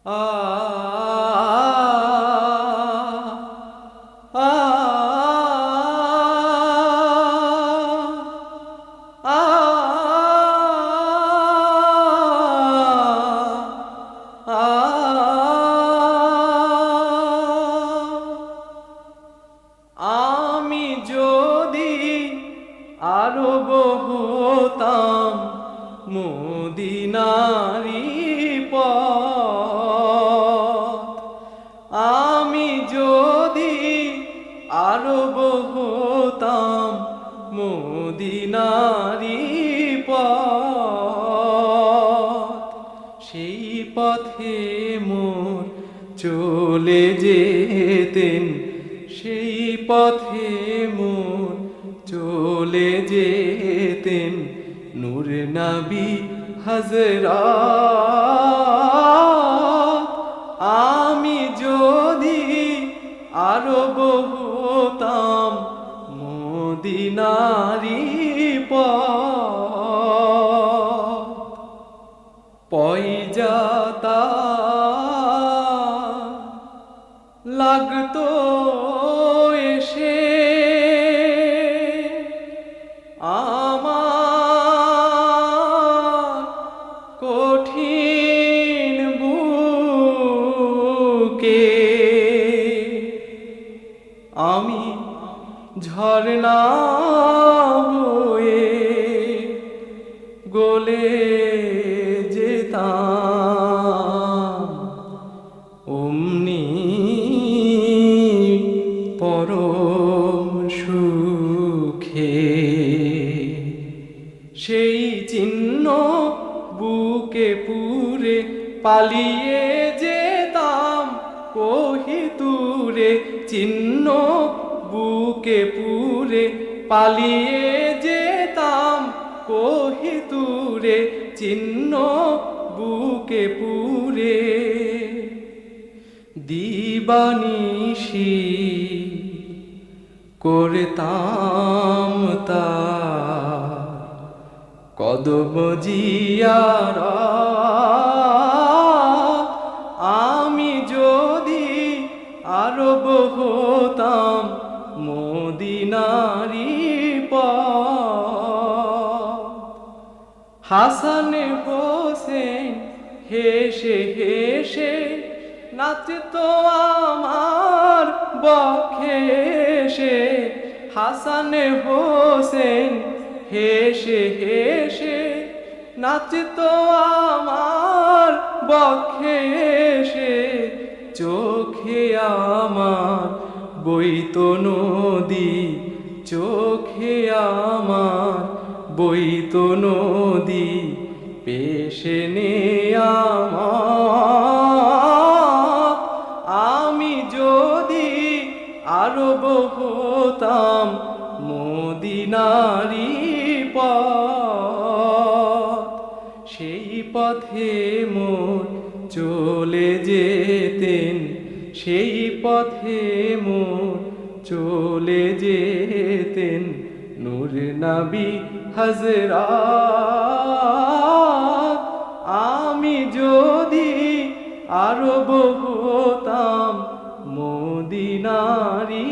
আ আ আমি যদি আরব হতাম মদিনারি পথ, আমি যদি আরব হতাম মদিনারি পথ, সেই পথে মোর চলে যেতেন, সেই পথে মোর চলে যেতেন নূর নবী হযরত। আমি যদি আরব হতাম মদিনারি পথ, পয়জাতা লাগতো এসে আমার কঠিন বুকে, আমি ঝরনা হয়ে গলে যেতাম অমনি পরম সুখে। সেই চিহ্ন বুকে পুরে পালিয়ে যেতাম কোহিতুরে, চিহ্ন বুকে পুরে পালিয়ে যেতাম কোহিতুরে, চিহ্ন বুকে পুরে। দিবানিশি করতাম তার কদম জিয়ারত, আমি যদি আরব হতাম মদিনারি পথ। হাসান হোসেন হেসে হেসে নাচতো আমার বক্ষে এসে, হাসান হোসেন হেসে হেসে নাচতো আমার বক্ষে এসে, চোখে আমার বইতো নদী, চোখে আমার বইতো নদী, পেশনে আমার। আমি যদি আরব হতাম মদিনারি পথ, সেই পথে মোর চলে যেতেন, সেই পথে মোর চলে যেতেন নূর নবী হযরত। আমি যদি আরব হতাম মদিনারি